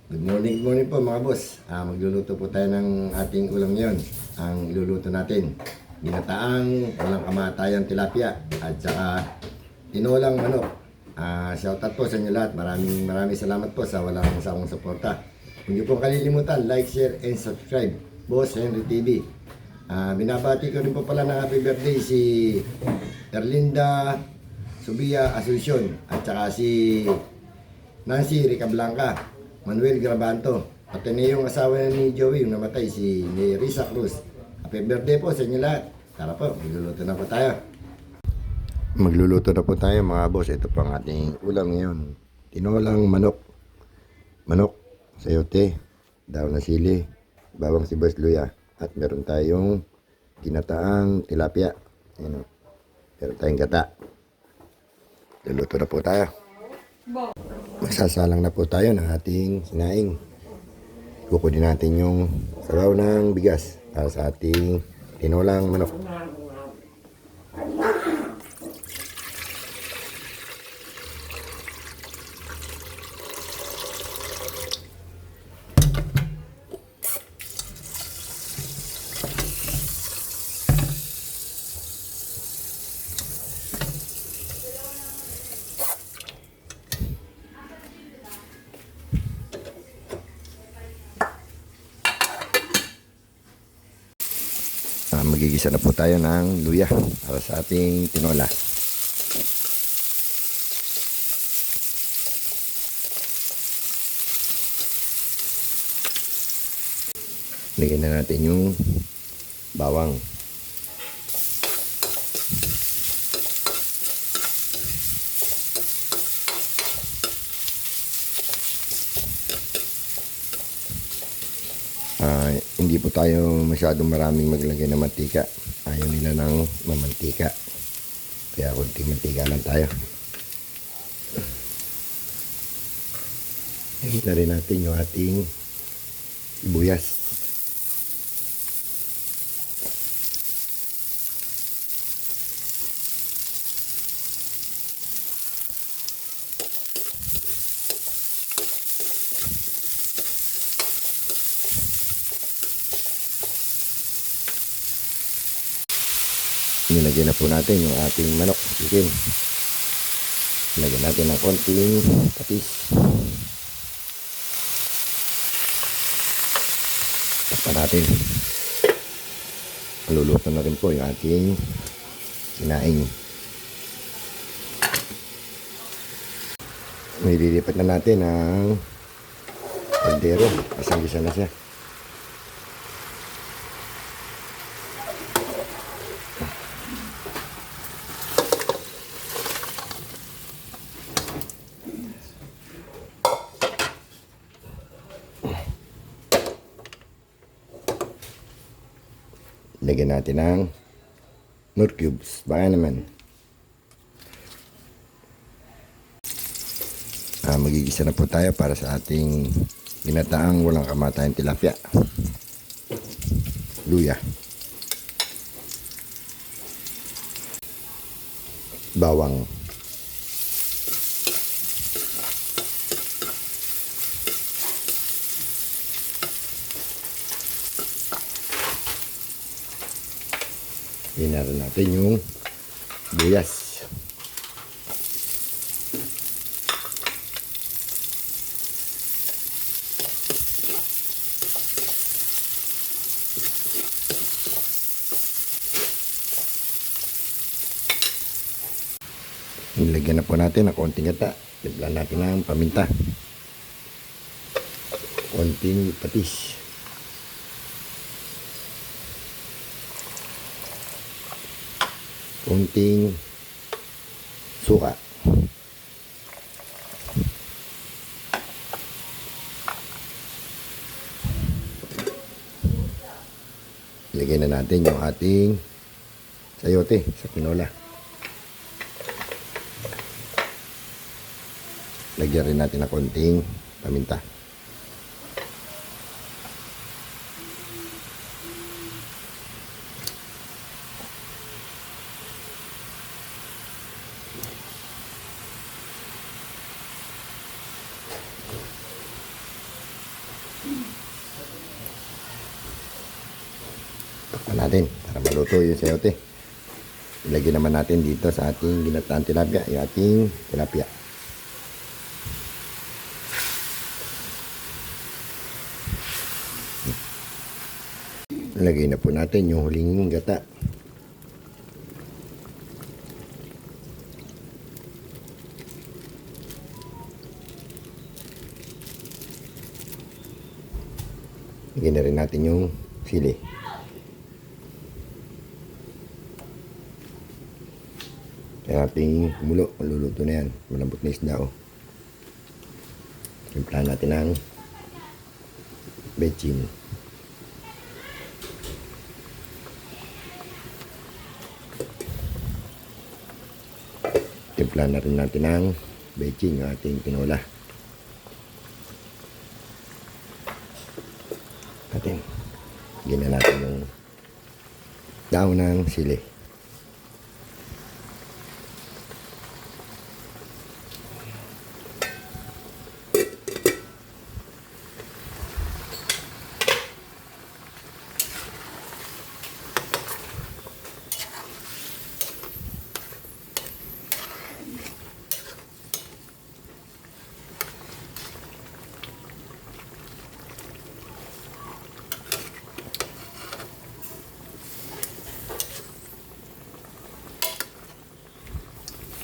Good morning po mga boss. Magluluto po tayo ng ating ulam ngayon. Ang iluluto natin, ginataang walang kamatayang tilapia at saka tinolang manok. Shoutout po sa inyo lahat. Maraming salamat po sa walang sawang suporta. Kung niyo po kalilimutan, like, share, and subscribe. Boss Henry TV. Binabati ko rin po pala ng happy birthday si Erlinda Subia Asuncion at saka si Nancy Rica Blanca, Manuel Grabanto, pati na yung asawa ni Joey, yung namatay, si Risa Cruz. Happy birthday po sa inyo lahat. Tara po, magluluto na po tayo. Magluluto na po tayo mga boss. Ito po ang ating ulam ngayon. Tinolang manok. Manok, sayote, daw na sili, bawang sibuyas luya. At meron tayong ginataang tilapia. Ayan o. Meron tayong gata. Luluto na po tayo. Magsasalang na po tayo ng ating sinaing. Kukunin natin yung sabaw ng bigas para sa ating tinolang manok. Magigisa na po tayo ng luya para sa ating tinola. Lagyan na natin yung bawang. Hindi po tayo masyadong maraming maglagay ng mantika. Ayaw nila ng mamantika. Kaya kunting mantika lang tayo. Higit na rin natin yung ating sibuyas. Nilagyan na po natin yung ating manok, chicken. Nilagyan natin ng konting patis. Tapos natin. Luluto na rin po yung ating sinaing. Nililipat na natin ang kaldero. Isang-gisa na siya. Lagyan natin ng nut cubes. Baka naman. Magigisa na po tayo para sa ating ginataang walang kamatayang tilapia. Luya. Bawang. Inarin natin yung buyas. Nilagyan na po natin ng konting gata. Timplan natin ng paminta. Konting patis. Kunting suka. Lagyan na natin yung ating sayote sa tinola. Lagyan rin natin ng konting paminta. Takpan natin para maluto yung sayote. Ilagay naman natin dito sa ating ginataang tilapia, yung ating tilapia. Ilagay na po natin yung huling gata. Ilagay na rin natin yung sili. Kaya ating kumulo, maluluto na yan. Malambot na isda, oh. Timplahan natin ng bechin. Timplahan na rin natin ng bechin, yung ating tinola. Gina natin yung daon ng sili.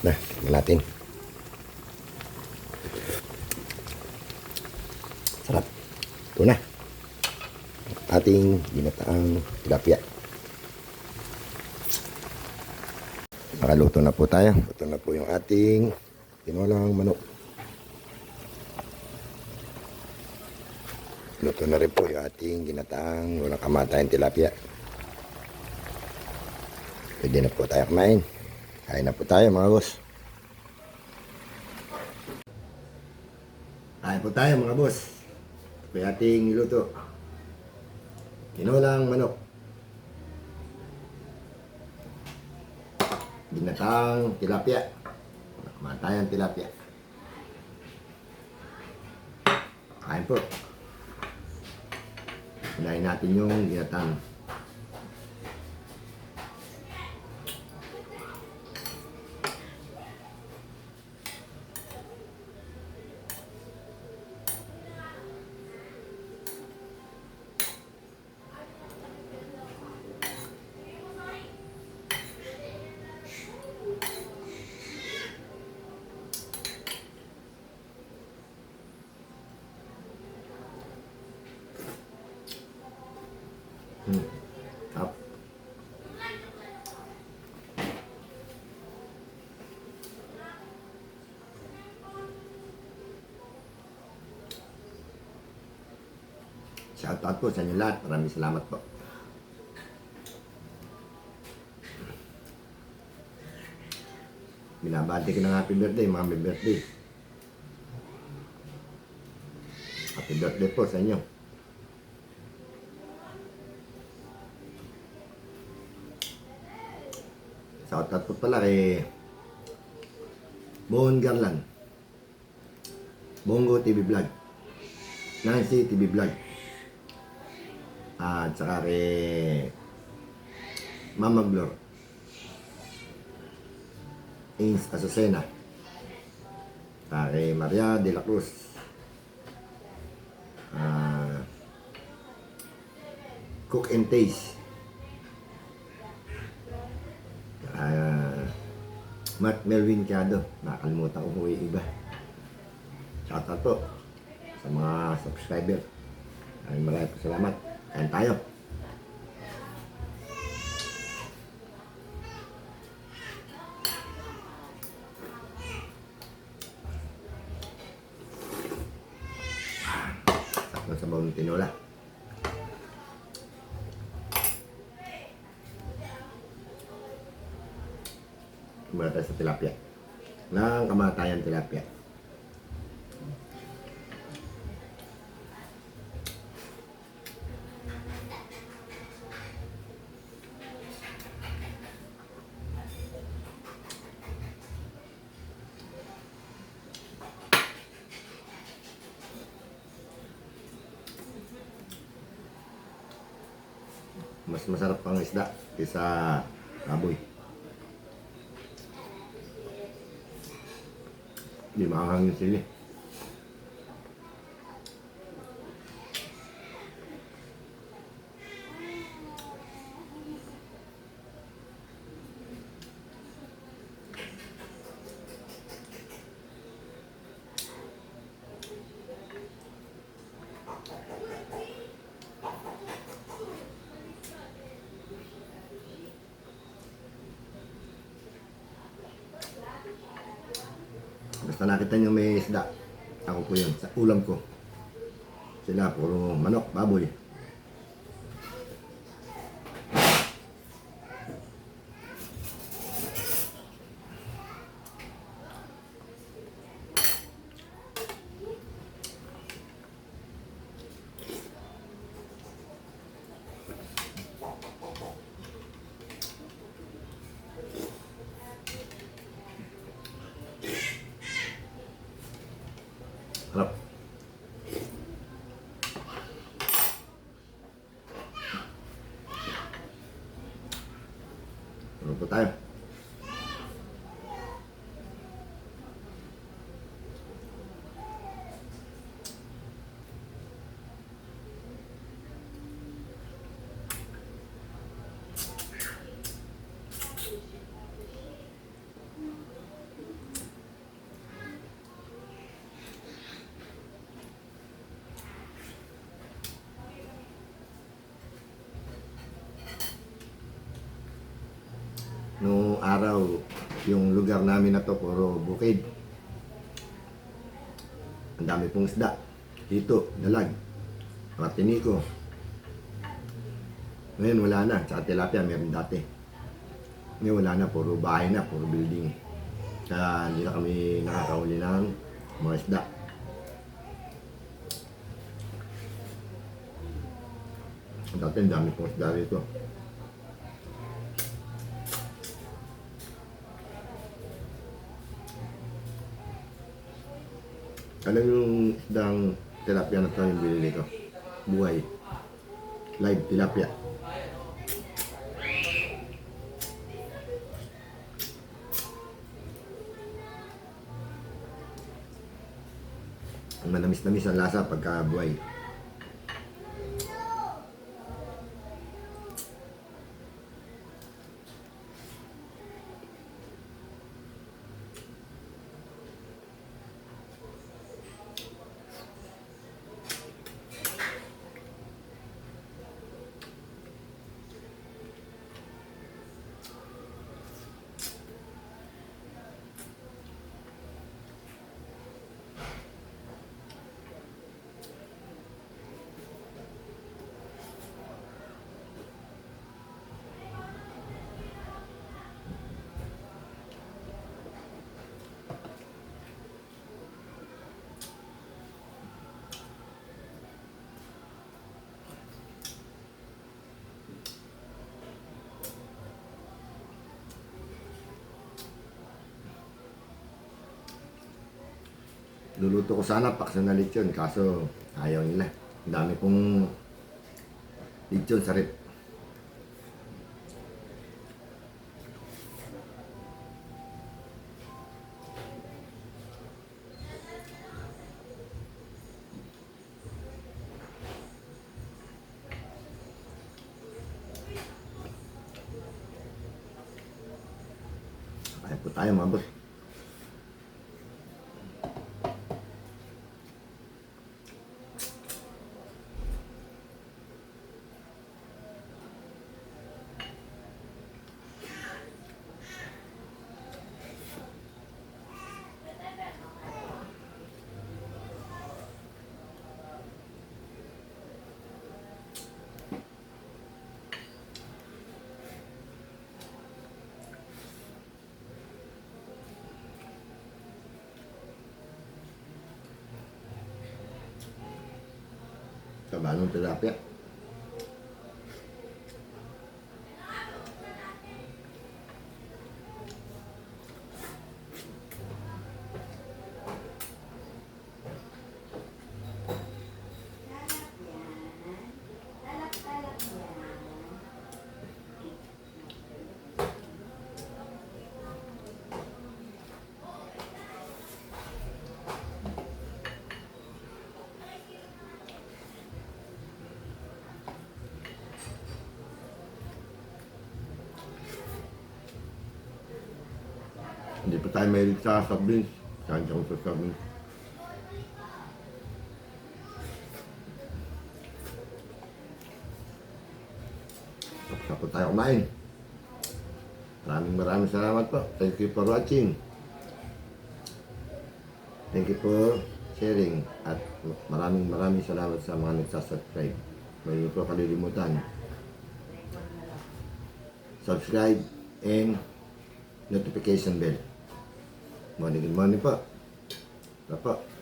Nah, tingnan natin. Sarap. Ito na. Ating ginataang tilapia. Nakaluto na po tayo. Ito na po yung ating tinolang manok. Luto na rin po yung ating ginataang walang kamatayan tilapia. Pwede na po tayo kumain. Kain na po tayo mga boss. Kain po tayo mga boss. Ito yung ating niluto. Tinolang manok. Ginatang tilapia. Kamatayan tilapia. Kain po. Unahin natin yung ginatang. Up. Shoutout po sa inyo lahat. Maraming salamat po. Binabati ko ng happy birthday, mga may birthday. Happy birthday po sa inyo. Shoutout po pala kay Bon Garland, Bongo TV Vlog, Nancy TV Vlog, at saka kay Mama Glor, Ins Azucena, kay Maria de la Cruz, Cook and Taste, Mark Melvin Cado, nakalimutan ko kung yung iba. Shoutout po sa mga subscriber. Maraming salamat. Kain tayo. Sakto sa bawang tinola. Mula tayo sa tilapia. Ng kamatayan tilapia. Mas masarap pang isda kaysa baboy. Hindi maanghang yung sili. Basta nakita nyo may isda, ako po yun, sa ulam ko. Sila puro manok, baboy. Harap. Ano po tayo? Noong araw, yung lugar namin na to, puro bukid. Ang dami pong isda. Dito, dalag, mga tiniko. Ngayon wala na, tsaka tilapia meron dati. Ngayon wala na, puro bahay na, puro building. Kaya hindi na kami nakakahuli ng mga isda. Dati ang dami pong isda rito. Alam yung isdang tilapia na ito yung binili ko. Buhay. Live tilapia. Ang manamis-namis ang lasa pagka buhay. Luluto ko sana paksa na lechon, kaso ayaw nila. Ang dami pong lechon sa rep. Kaya po tayo mga boss. Kabanong tilapia. Hindi pa tayo mahilig sa soft drinks. Kain ako sa soft drinks. Tapos po tayo kumain. Maraming salamat po. Thank you for watching. Thank you for sharing. At maraming salamat sa mga nagsasubscribe. May po kalilimutan. Subscribe and notification bell. Good morning po. Ito po.